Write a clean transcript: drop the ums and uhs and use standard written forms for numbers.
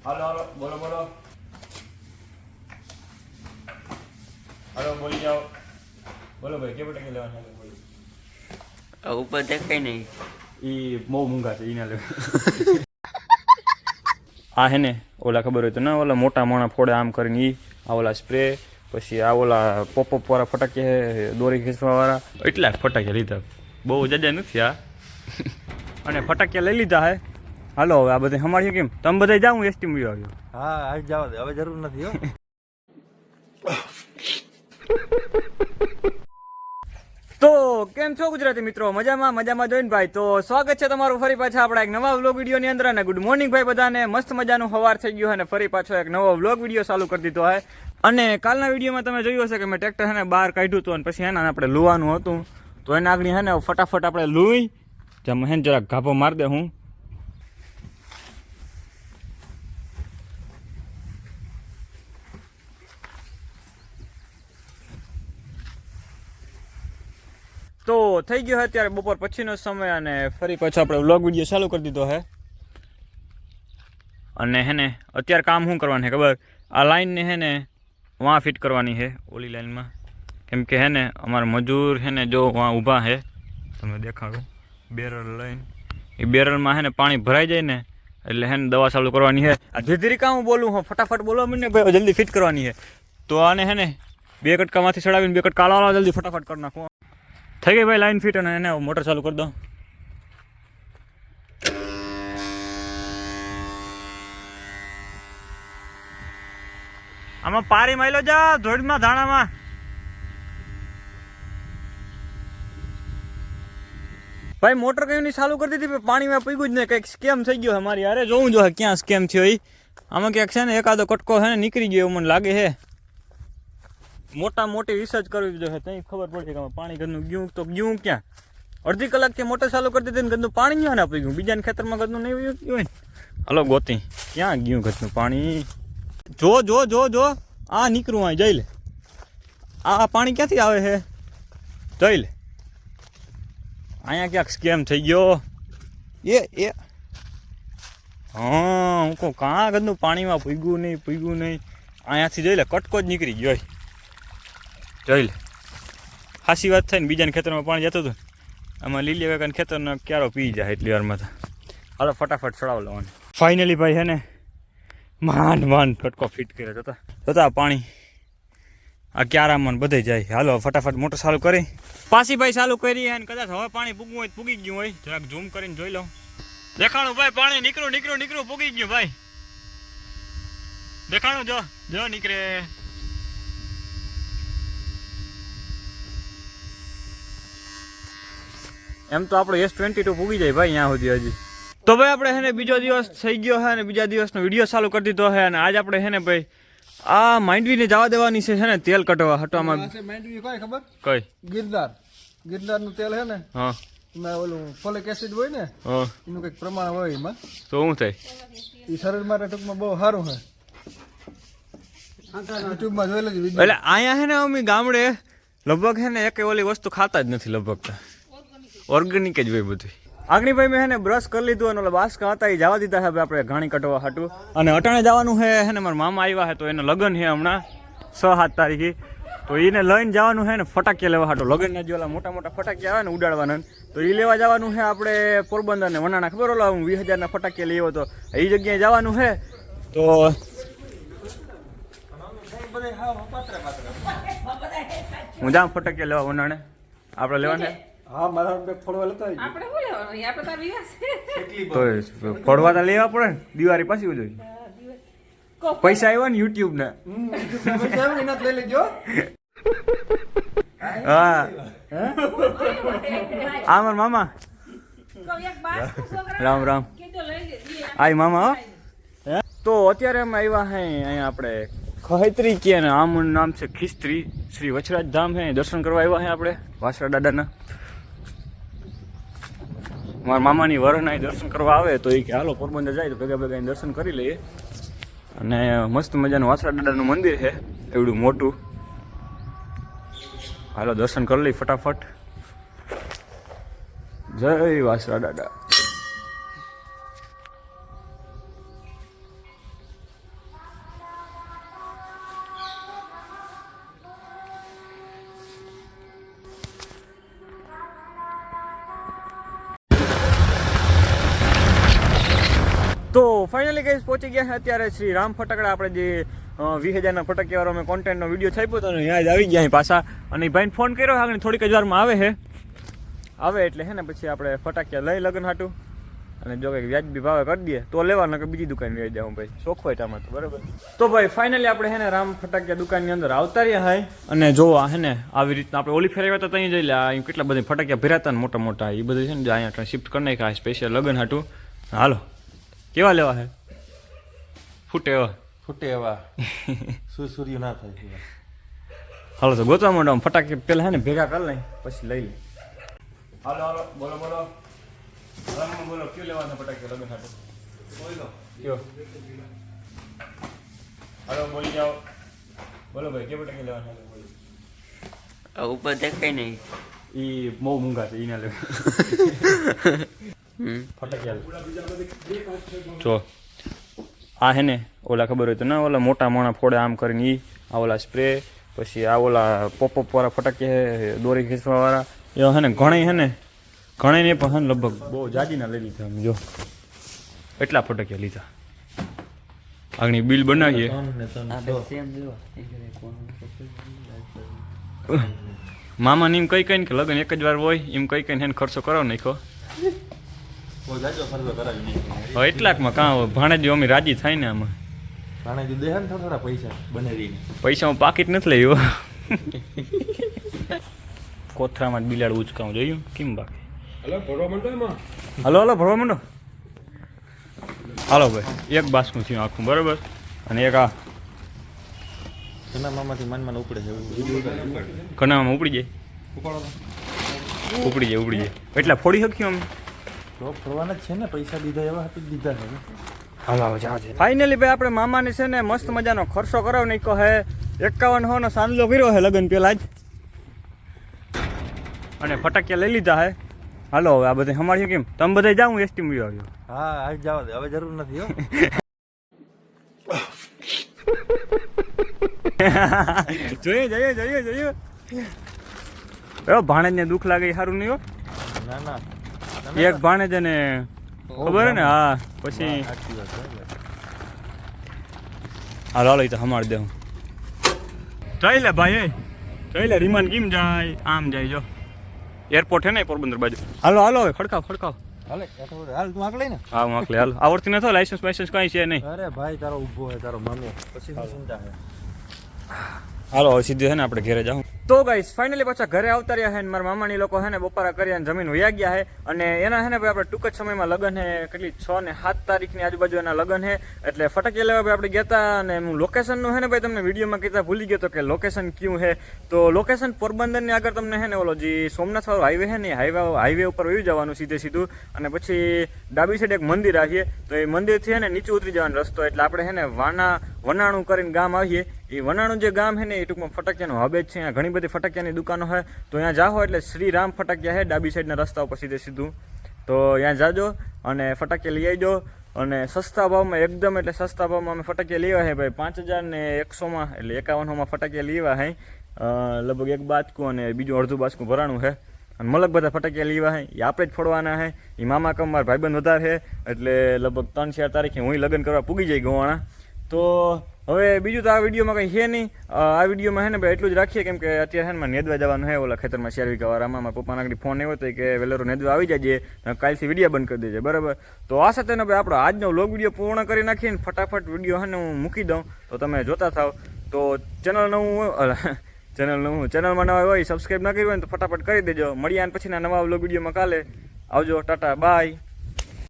હાલો હાલો બોલો બોલો. હાલો બોલી જાઓ. બોલો ભાઈ કે બટાકા લેવાના બોલો. ઉપર દેખાય નહીં. એ બહુ મૂંઘા છે એના લેવા. આ હે ને ઓલા ખબર હોય તો ના ઓલા મોટા મોણા ફોડે આમ કરીને ઈ આ ઓલા સ્પ્રે પછી આ ઓલા પોપઅપ વાળા ફટાકિયા દોરી ખેંચવા વાળા એટલા ફટાકિયા લીધા. બહુ જાજા નથી આ. અને ફટાકિયા લઈ લીધા હે. હાલો હવે આ બધે હમાડ્યું કેમ તમે બધા જાવ હું એસટી મળ્યો આવ્યો. હા આવી જાવ હવે જરૂર નથી હો. તો કેમ છો ગુજરાતી મિત્રો? મજામાં મજામાં જોઈને ભાઈ. તો સ્વાગત છે તમારું ફરી પાછા આપણા એક નવા વ્લોગ વિડીયોની અંદર. અને ગુડ મોર્નિંગ ભાઈ બધાને. મસ્ત મજાનું સવાર થઈ ગયું અને ફરી પાછો એક નવો વ્લોગ વિડીયો ચાલુ કરી દીધો હોય. અને કાલના વિડીયોમાં તમે જોયું હશે કે મેં ટ્રેક્ટર હે ને બહાર કાઢ્યું હતું અને પછી એના આપણે લુવાનું હતું. તો એના આગળ હે ને ફટાફટ આપણે લુઈ જેમ હે ને જરાક ઘાપો મારી દે હું. તો થઈ ગયો છે અત્યારે બપોર પછીનો સમય અને ફરી પાછો આપણે વ્લોગ વિડીયો ચાલુ કરી દીધો છે. અને હે ને અત્યારે કામ શું કરવાનું છે ખબર? આ લાઈનને હે ને વાં ફિટ કરવાની છે ઓલી લાઈનમાં. કેમ કે હે ને અમારા મજૂર હે ને જો વાં ઊભા છે તમને દેખાડું બેરલ લઈને. એ બેરલમાં હે ને પાણી ભરાઈ જાય ને એટલે હે ને દવા ચાલુ કરવાની છે. આ ધીરે ધીરે કામ બોલું હું ફટાફટ બોલવા મને ભાઈ જલ્દી ફિટ કરવાની છે. તો આને હે ને 2 કટકામાંથી ચડાવીને 2 કટકા લાવો જલ્દી ફટાફટ કરી નાખો. થઈ ગઈ ભાઈ લાઈન ફિટ અને એને મોટર ચાલુ કરી દો. આમાં પારી માયલો જા ધોળમાં ધાણામાં. ભાઈ મોટર કઈ ની ચાલુ કરી દીધી પાણીમાં પીગું જ ને કંઈક સ્કેમ થઈ ગયો છે મારી. અરે જોવું જો ક્યાં સ્કેમ થયો એ. આમાં ક્યાંક છે ને એકાદો કટકો છે ને નીકળી ગયો એવું મને લાગે છે. મોટી રિસર્ચ કરવી જોઈએ ત્યાં ખબર પડશે કે પાણી ગંદનું ગયું તો ગયું ક્યાં. અડધી કલાકથી મોટર ચાલુ કરી દીધી ને ગંદનું પાણી ક્યાં ના આપી ગયું. બીજાના ખેતરમાં ગંદનું નહીં ગયું હોય ને. હલો ગોતી ક્યાં ગયું ગંદનું પાણી? જો જો જો જો આ નીકળું આ જઈ લે. આ પાણી ક્યાંથી આવે છે જઈ લે. અહીંયા ક્યાંક સ્કેમ થઈ ગયો એ હા હું કહું કાં ગંદનું પાણીમાં પૂગ્યું નહીં. અહીંયાથી જઈ લે કટકો જ નીકળી ગયો જોઈ લે. ખાસી વાત થાય ને બીજાના ખેતરમાં પાણી જતું હતું આમાં લીલી કાકાના ખેતરનો ક્યારો પી જાય એટલી વારમાં તો. હાલો ફટાફટ ચડાવ લેવાનું. ફાઇનલી ભાઈ હે ને માંડ કટકો ફિટ કર્યો જતા પાણી આ ક્યારામાં બધે જાય. હાલો ફટાફટ મોટર ચાલુ કરી પાછી ભાઈ ચાલુ કરી અને કદાચ હવે પાણી પૂગવું હોય પૂગી ગયું હોય જરાક ઝૂમ કરીને જોઈ લઉં. દેખાણું ભાઈ પાણી નીકળું પૂગી ગયું ભાઈ. દેખાણું જો નીકળે. એમ તો આપણે S22 પૂગી જાય ભાઈ અહીંયા સુધી હજી. તો ભાઈ આપણે હે ને બીજો દિવસ થઈ ગયો છે અને બીજા દિવસનો વિડીયો ચાલુ કરી દીધો છે. અને આજ આપણે હે ને ભાઈ આ માંડવીને જવા દેવાની છે ને તેલ કટવા હટવામાં. માંડવી કઈ ખબર? કઈ ગિરનારનું તેલ હે ને. હા એમાં ઓલું ફોલિક એસિડ હોય ને હા એનું કંઈક પ્રમાણ હોય એમાં. તો શું થાય? એ શરીર માટે ટૂંકમાં બહુ સારું છે. યુટ્યુબમાં જોઈ લેજો વિડીયો. એટલે અહીંયા હે ને અમે ગામડે લગભગ હે ને એક ઓલી વસ્તુ ખાતા જ નથી લગભગ. ઓર્ગેનિક જ હોય બધું. આગળ ભાઈ મેં હે ને બ્રશ કરી લીધું અને ઓલા બાસકા હતા એ જવા દીધા છે આપણે ઘાણી કટવા હાટું. અને અટાણે જવાનું છે ને મારા મામા આવ્યા છે તો એને લગ્ન છે હમણાં 6-7 તારીખે. તો એને લઈને જવાનું છે ને ફટાકિયા લેવા હાટું. લગ્નના જે ઓલા મોટા ફટાકિયા આવે ને ઉડાડવાના તો એ લેવા જવાનું છે આપણે પોરબંદર ને વનાણા ખબર ઓલા હું 20,000ના ફટાકિયા લેવો તો એ જગ્યાએ જવાનું છે. તો હું જાઉં ફટાકિયા લેવા વનાણે આપણે લેવાને. હા મારા બે ફોડવા લેતા આપણે શું લેવાનું આપણે તાર વિવાહ તો ફોડવા તો લેવા પડે ને દિવાળી પાછી જોઈએ. પૈસા આવ્યા ને યુટ્યુબ ને. એના લઈ લેજો. હા આ મારા મામા રામ આય મામા. તો અત્યારે અમે આવ્યા હે અહીંયા આપણે ખહેત્રી કે ને આમનું નામ છે ખિસ્ત્રી શ્રી વછરાજ ધામ હે દર્શન કરવા આવ્યા હે આપણે વાસરા દાદાના. મારા મામાની વરહના દર્શન કરવા આવે તો એ કે હાલો પોરબંદર જાય તો ભેગા દર્શન કરી લઈએ. અને મસ્ત મજાનું વાસરા દાદાનું મંદિર છે એવડું મોટું. હાલો દર્શન કરી લઈ ફટાફટ. જય વાસરા દાદા. તો ફાઇનલી ગાઈસ પહોંચી ગયા છે અત્યારે શ્રી રામ ફટાકડા આપણે જે 20,000ના ફટાકિયાવાળો અમે કોન્ટેન્ટનો વિડીયો છાપ્યો હતો ને ત્યાં જ આવી ગયા પાછા અને ભાઈને ફોન કર્યો આગળ થોડીક જ વારમાં આવે એટલે હે ને પછી આપણે ફટાકિયા લઈ લગન હાટું અને જો કંઈક વ્યાજબી ભાવે કરી દઈએ તો લેવાના કે બીજી દુકાન લઈ જાઉં ભાઈ શોખવાયટામાં તો બરાબર. તો ભાઈ ફાઇનલી આપણે હે ને રામ ફટાકિયા દુકાનની અંદર આવતા રહ્યા હાય અને જો હે ને આવી રીતના આપણે ઓલી ફેરવ્યા હતા ત્યાં જઈ લે અહીં કેટલા બધા ફટાકિયા ભરાતા ને મોટા મોટા એ બધા છે ને અહીંયા શિફ્ટ કરી નાખ્યા સ્પેશિયલ લગન હાટું. હાલો કેવા લેવા હે ફૂટે એવા સુસુર્યું ના થાય. હાલો તો ગોતવા માંડો ફટાકે પેલા હે ને ભેગા કરી લઈ પછી લઈ લે. હાલો બોલો બોલો કયો લેવાના ફટાકે લગન હાટું બોલો કયો હાલો બોલી જાઓ બોલો ભાઈ કે ફટાકે લેવાના આ ઉપર દેખાય નહીં. એ બહુ મૂંઘા છે એને લેવા ફટાકિયા જો આ હે ને ઓલા ખબર હોય તો ના ઓલા મોટા મોણા ફોડે આમ કરીને ઈ આ ઓલા સ્પ્રે પછી આ ઓલા પોપઅપ વાળા ફટાકિયા દોરી ખેંચવા વાળા એવા હે ને ઘણા ને પણ હે ને લગભગ બહુ જાજીના લઈ લીધા અમે જો એટલા ફટાકિયા લીધા. આગળ બિલ બનાવીએ મામા ને એમ કઈ કઈ કે લગન એક જ વાર હોય એમ કઈ કઈ એને ખર્ચો કરાવ નાખો હવે એટલાકમાં કાં ભાણેજ અમે રાજી થાય ને આમાં ભાણેજ દે ને થોડા પૈસા બનાવીને પૈસામાં પાકીટ નથી લેવું કોથરામાં જ બિલાડ ઉચકાવું જોયું કેમ બાકી હાલો ભરવા માંડો હાલો ભાઈ એક બાસકું થયું આખું બરાબર અને એક આ ઘણા મામાથી મનમાં ઉપડે છે ઘણામાં ઉપડી જાય એટલા ફોડી શક્યું અમે તો ફરવાના જ છે ને પૈસા દીધા એવા હતી દીધા છે. હાલો ફાઇનલી ભાઈ આપણે મામાને છે ને મસ્ત મજાનો ખર્ચો કરાવ નહીં કહે 51 નો સાંજલો કર્યો છે લગન પેલા જ અને ફટાકિયા લઈ લીધા હે. હાલો હવે આ બધે હમાડ્યું કેમ તમે બધા જાઉં એસટી મળ્યો આવ્યો હા આજ જવા દે હવે જરૂર નથી હો. જોઈએ ભાણેજને દુઃખ લાગે એ સારું નહીં હો. ના એક ભાણેજ ને ખબર હે ને હા પછી સાચી વાત છે. હાલો તો હમાડ દે હું જોઈ લે ભાઈ જોઈ લે રીમાન કેમ જાય આમ જાય જો એરપોર્ટ હે ને પોરબંદર બાજુ. હાલો હવે ખડકાવ હાલે હાલ તું આગળ ને. હા હું આકલે હાલ આવડતી નથી લાઇસન્સ કાંઈ છે નહીં. અરે ભાઈ તારો ઊભો હે તારો મામો પછી શું ચિંતા હે. હાલો હવે સીધું છે ને આપણે ઘરે જાઉં. તો ગાઈસ ફાઇનલી પાછા ઘરે આવતા રહ્યા હે ને મારા મામાની લોકો હે ને બપોરા કરી અને જમીન વયા ગયા હે અને એના હે ને ભાઈ આપણે ટૂંક જ સમયમાં લગન હે કેટલી 6 ને 7 તારીખની આજુબાજુ એના લગન હે એટલે ફટાકિયા લેવા ભાઈ આપણે ગયા હતા અને હું લોકેશનનું હે ને ભાઈ તમને વિડીયોમાં કીધા ભૂલી ગયો તો કે લોકેશન કયું હે તો લોકેશન પોરબંદરની આગળ તમને હે ને ઓલો જે સોમનાથ વાળો હાઈવે હે ને હાઈવે ઉપર વયું જવાનું સીધું અને પછી ડાબી સાઈડ એક મંદિર આવીએ તો એ મંદિરથી હે ને નીચે ઉતરી જવાનો રસ્તો એટલે આપણે હે ને વનાણું કરીને ગામ આવીએ એ વનાણું જે ગામ છે ને એ ટૂંકમાં ફટાકિયાનું હબ જ છે. અહીંયા ઘણી બધી ફટાકિયાની દુકાનો છે તો ત્યાં જાઓ એટલે શ્રી રામ ફટાકિયા છે ડાબી સાઈડના રસ્તા ઉપર સીધું તો ત્યાં જાજો અને ફટાકિયા લઈ આવજો અને સસ્તા ભાવમાં એકદમ એટલે સસ્તા ભાવમાં અમે ફટાકિયા લેવા છે ભાઈ 5,100માં એટલે 5100માં ફટાકિયા લેવા છે લગભગ એક બાચકું અને બીજું અડધું બાચકું ભરાણું છે અને મલક બધા ફટાકિયા લેવા છે એ આપણે જ ફોડવાના છે. એ મામા કમ મારા ભાઈબંધ વધારે છે એટલે લગભગ 3-4 તારીખે હું લગ્ન કરવા પૂગી જાય ગોવાણા. તો હવે બીજું તો આ વિડીયોમાં કંઈ છે નહીં. આ વિડીયોમાં હે ને ભાઈ એટલું જ રાખીએ કેમ કે અત્યારે હે ને નેદવા જવાનું છે ઓલા ખેતરમાં શેરવીકાવાળામાં મારા પપ્પાના આગળ ફોન આવ્યો હતો કે વેલેરો નેદવા આવી જજે કાલથી વિડીયો બંધ કરી દેજે બરાબર. તો આ સાથે ને ભાઈ આપણો આજનો વ્લોગ વિડીયો પૂર્ણ કરી નાખીને ફટાફટ વિડીયો હે ને હું મૂકી દઉં તો તમે જોતા થાવ. તો ચેનલમાં નવા હોય સબસ્ક્રાઈબ ના કરી હોય ને તો ફટાફટ કરી દેજો. મળીએ અને પછીના નવા વ્લોગ વિડીયોમાં કાલે આવજો ટાટા બાય.